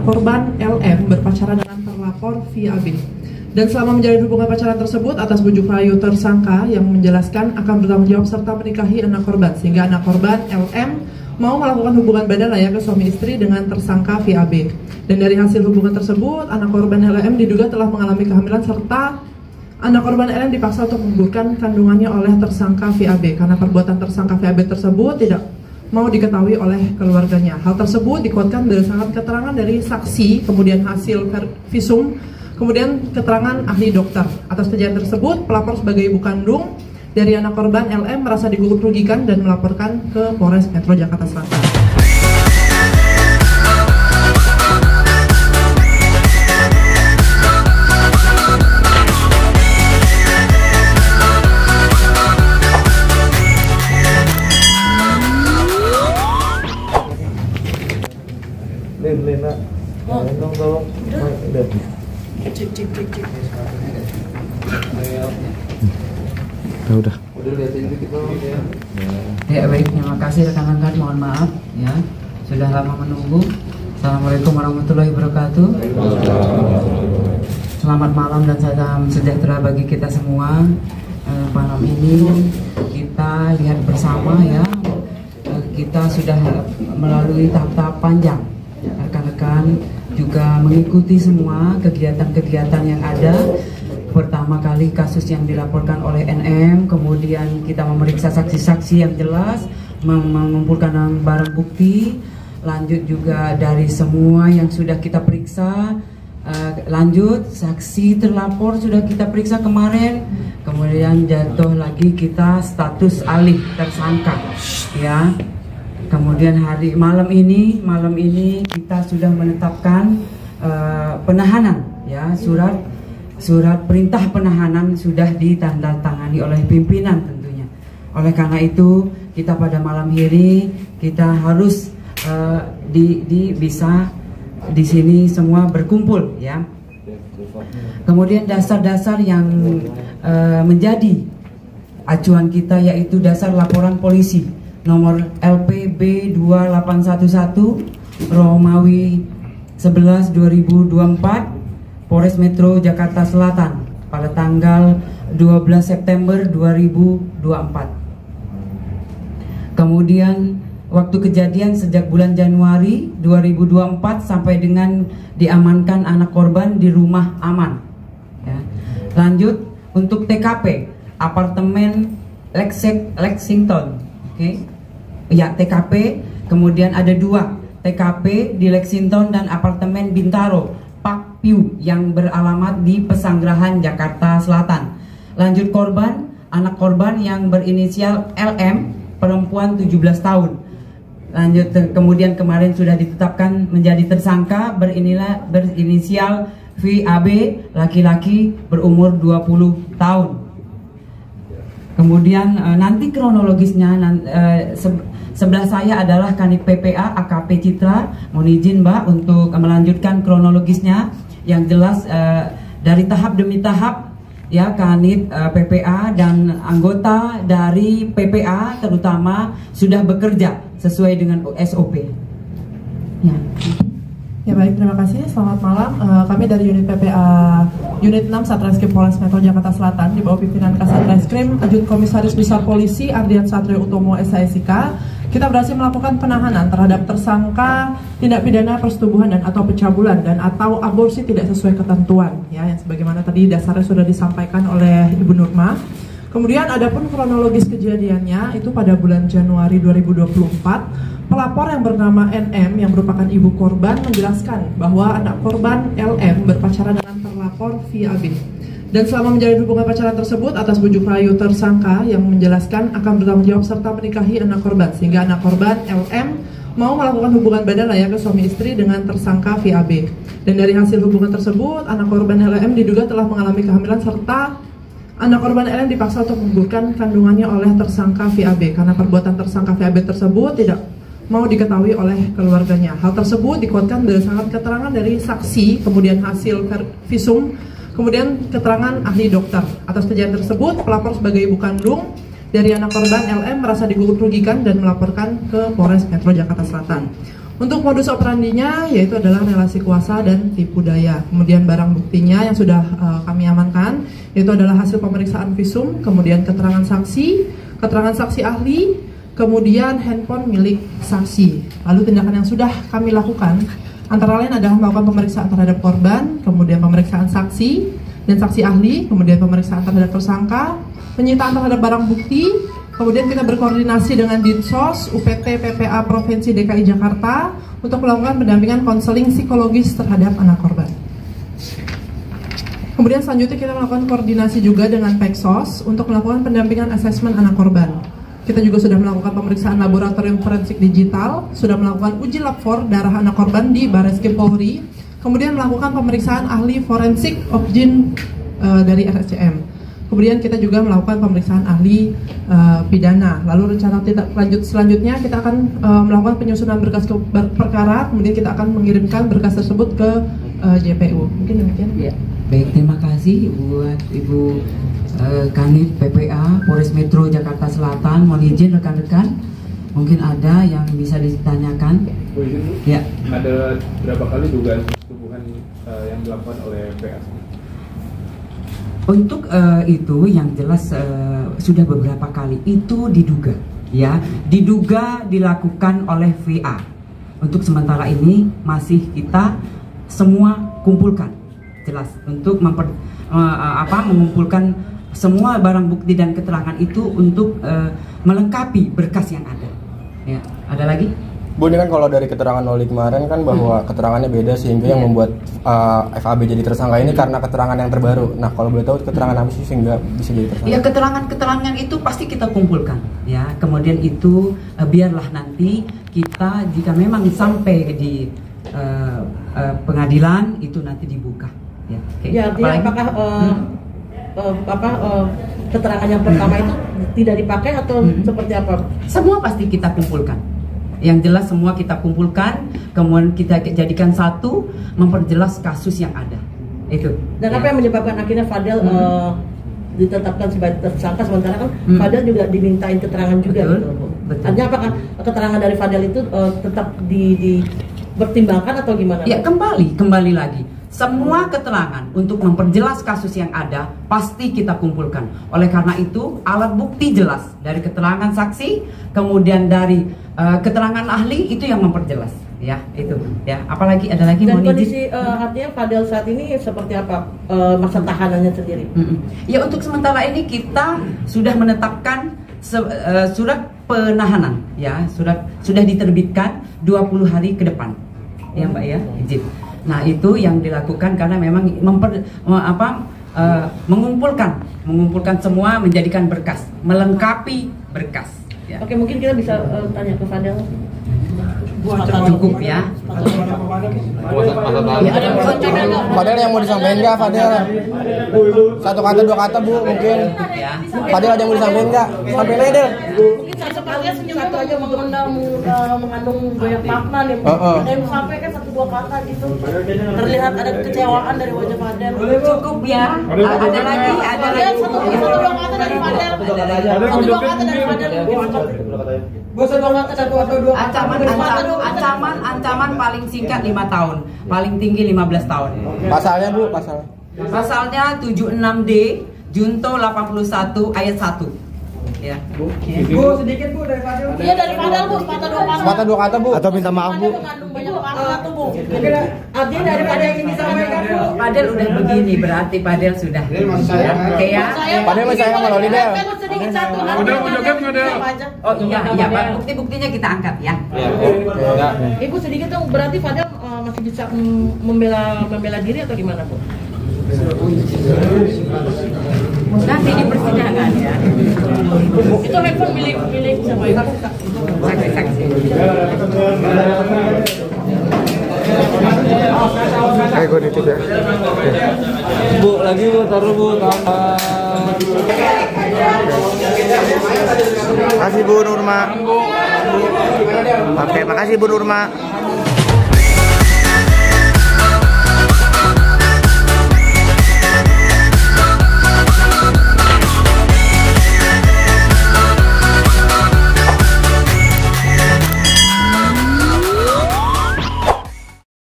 korban LM berpacaran dengan terlapor VAB. Dan selama menjalin hubungan pacaran tersebut, atas bujuk rayu tersangka yang menjelaskan akan bertanggung jawab serta menikahi anak korban, sehingga anak korban LM mau melakukan hubungan badan layaknya suami istri dengan tersangka VAB. Dan dari hasil hubungan tersebut, anak korban LM diduga telah mengalami kehamilan serta anak korban LM dipaksa untuk menggugurkan kandungannya oleh tersangka VAB karena perbuatan tersangka VAB tersebut tidak mau diketahui oleh keluarganya. Hal tersebut dikuatkan berdasarkan keterangan dari saksi, kemudian hasil visum, kemudian keterangan ahli dokter. Atas kejadian tersebut, pelapor sebagai ibu kandung dari anak korban LM merasa rugikan dan melaporkan ke Polres Metro Jakarta Selatan. Lena, tolong, udah. Cek. Udah liatin dikit dong. Ya baik, terima kasih rekan-rekan, mohon maaf ya sudah lama menunggu. Assalamualaikum warahmatullahi wabarakatuh. Selamat malam dan salam sejahtera bagi kita semua. Malam ini kita lihat bersama ya, kita sudah melalui tahap-tahap panjang. Rekan-rekan juga mengikuti semua kegiatan-kegiatan yang ada. Pertama kali kasus yang dilaporkan oleh NM, kemudian kita memeriksa saksi-saksi yang jelas, mengumpulkan barang bukti, lanjut juga dari semua yang sudah kita periksa, lanjut saksi terlapor sudah kita periksa kemarin, kemudian jatuh lagi kita status alih tersangka ya. Kemudian malam ini kita sudah menetapkan penahanan ya, surat perintah penahanan sudah ditandatangani oleh pimpinan tentunya. Oleh karena itu kita pada malam ini kita harus bisa di sini semua berkumpul ya. Kemudian dasar-dasar yang menjadi acuan kita yaitu dasar laporan polisi nomor LPB 2811 Romawi 11 2024 Polres Metro Jakarta Selatan pada tanggal 12 September 2024. Kemudian waktu kejadian sejak bulan Januari 2024 sampai dengan diamankan anak korban di rumah aman ya. Lanjut untuk TKP apartemen Lexington. Ya, TKP, kemudian ada 2 TKP di Lexington dan apartemen Bintaro Park View yang beralamat di Pesanggerahan, Jakarta Selatan. Lanjut korban, anak korban yang berinisial LM, perempuan 17 tahun. Lanjut kemudian kemarin sudah ditetapkan menjadi tersangka berinisial VAB, laki-laki berumur 20 tahun. Kemudian nanti kronologisnya sebelah saya adalah Kanit PPA AKP Citra. Mohon izin Mbak untuk melanjutkan kronologisnya yang jelas dari tahap demi tahap ya. Kanit PPA dan anggota dari PPA terutama sudah bekerja sesuai dengan SOP. Ya baik, terima kasih. Selamat malam. Kami dari unit PPA Unit 6 Satreskrim Polres Metro Jakarta Selatan di bawah pimpinan Kasatreskrim Ajun Komisaris Besar Polisi Ardian Satrio Utomo SIK. Kita berhasil melakukan penahanan terhadap tersangka tindak pidana persetubuhan dan atau pencabulan dan atau aborsi tidak sesuai ketentuan ya, yang sebagaimana tadi dasarnya sudah disampaikan oleh Ibu Nurma. Kemudian adapun kronologis kejadiannya itu pada bulan Januari 2024. Pelapor yang bernama NM yang merupakan ibu korban menjelaskan bahwa anak korban LM berpacaran dengan terlapor VAB. Dan selama menjalin hubungan pacaran tersebut, atas bujuk rayu tersangka yang menjelaskan akan bertanggung jawab serta menikahi anak korban, sehingga anak korban LM mau melakukan hubungan badan layaknya suami istri dengan tersangka VAB. Dan dari hasil hubungan tersebut, anak korban LM diduga telah mengalami kehamilan serta anak korban LM dipaksa untuk menggugurkan kandungannya oleh tersangka VAB karena perbuatan tersangka VAB tersebut tidak mau diketahui oleh keluarganya. Hal tersebut dikuatkan berdasarkan keterangan dari saksi, kemudian hasil visum, kemudian keterangan ahli dokter. Atas kejadian tersebut, pelapor sebagai ibu kandung dari anak korban LM merasa rugikan dan melaporkan ke Polres Metro Jakarta Selatan. Untuk modus operandinya yaitu adalah relasi kuasa dan tipu daya. Kemudian barang buktinya yang sudah kami amankan yaitu adalah hasil pemeriksaan visum, kemudian keterangan saksi ahli, kemudian handphone milik saksi. Lalu tindakan yang sudah kami lakukan antara lain adalah melakukan pemeriksaan terhadap korban, kemudian pemeriksaan saksi dan saksi ahli, kemudian pemeriksaan terhadap tersangka, penyitaan terhadap barang bukti. Kemudian kita berkoordinasi dengan Dinsos, UPT, PPA Provinsi DKI Jakarta untuk melakukan pendampingan konseling psikologis terhadap anak korban. Kemudian selanjutnya kita melakukan koordinasi juga dengan Peksos untuk melakukan pendampingan asesmen anak korban. Kita juga sudah melakukan pemeriksaan laboratorium forensik digital, sudah melakukan uji lapor darah anak korban di Bareskrim Polri, kemudian melakukan pemeriksaan ahli forensik objin dari RSCM. Kemudian kita juga melakukan pemeriksaan ahli pidana. Lalu rencana lanjut selanjutnya kita akan melakukan penyusunan berkas perkara. Kemudian kita akan mengirimkan berkas tersebut ke JPU. Mungkin demikian. Ya. Baik, terima kasih buat Ibu Kanit PPA Polres Metro Jakarta Selatan. Mohon izin rekan-rekan, mungkin ada yang bisa ditanyakan. Bu izin, Bu. Ya. Ada berapa kali dugaan persetubuhan yang dilakukan oleh PA? Untuk itu yang jelas sudah beberapa kali itu diduga, ya, diduga dilakukan oleh VA. Untuk sementara ini masih kita semua kumpulkan, jelas untuk mengumpulkan semua barang bukti dan keterangan itu untuk melengkapi berkas yang ada. Ya, ada lagi? Bu, ini kan kalau dari keterangan Noli kemarin kan bahwa keterangannya beda sehingga yang membuat FAB jadi tersangka ini karena keterangan yang terbaru. Nah, kalau boleh tahu keterangan apa sih sehingga bisa jadi tersangka? Ya, keterangan-keterangan itu pasti kita kumpulkan, ya. Kemudian itu biarlah nanti kita jika memang sampai di pengadilan itu nanti dibuka. Ya, ya artinya apakah keterangan yang pertama itu tidak dipakai atau seperti apa? Semua pasti kita kumpulkan. Yang jelas semua kita kumpulkan, kemudian kita jadikan satu, memperjelas kasus yang ada. Itu. Dan apa yang menyebabkan akhirnya Fadel ditetapkan sebagai tersangka, sementara kan Fadel juga dimintain keterangan juga. Betul, gitu, Bu. betul. Artinya apakah keterangan dari Fadel itu tetap dipertimbangkan atau gimana? Ya, kembali lagi. Semua keterangan untuk memperjelas kasus yang ada pasti kita kumpulkan. Oleh karena itu alat bukti jelas dari keterangan saksi, kemudian dari keterangan ahli itu yang memperjelas. Ya, itu. Ya, apalagi ada lagi. Dan kondisi artinya Fadel saat ini seperti apa masa tahanannya sendiri? Ya, untuk sementara ini kita sudah menetapkan surat penahanan. Ya, sudah diterbitkan 20 hari ke depan. Ya, Mbak ya, izin. Nah, itu yang dilakukan karena memang mengumpulkan semua, menjadikan berkas, melengkapi berkas. Ya. Oke, mungkin kita bisa tanya ke Fadel. Cukup ya. Fadel yang mau disampaikan nggak, Fadel? Satu kata, dua kata, Bu, mungkin. Ya. Fadel ada yang mau disampaikan nggak? Sampaikan aja, Del. Mungkin satu aja mengandung banyak makna nih. Ada yang sampaikan satu dua kata gitu. Terlihat ada kekecewaan dari wajah Fadel. Cukup ya. Ada lagi. Satu dua kata dari Fadel. Satu dua kata dari Fadel. Ancaman paling singkat 5 tahun, paling tinggi 15 tahun. Pasalnya, Bu, pasalnya. Pasalnya 76D Junto 81 ayat 1. Ya. Bu, sedikit Bu dari Fadel. Iya, dari Fadel, Bu, sepatah dua kata. Bu. Atau minta maaf, Bu. Mengandung banyak makna tuh, Bu. Artinya dari Fadel yang disampaikan, Bu. Fadel udah begini, berarti Fadel sudah. Oke ya. Fadel masih sayang sama Loli, Del. Sedikit satu. Oh iya, Pak. Bukti-buktinya kita angkat ya. Ibu sedikit dong, berarti Fadel masih bisa membela diri atau gimana, Bu? Nanti di persidangan ya. Itu handphone milik siapa? Saksi-saksi. Kayak gue nitip ya. Bu, lagi Bu, taruh Bu, tambah. Makasih Bu Nurma. Oke, makasih Bu Nurma.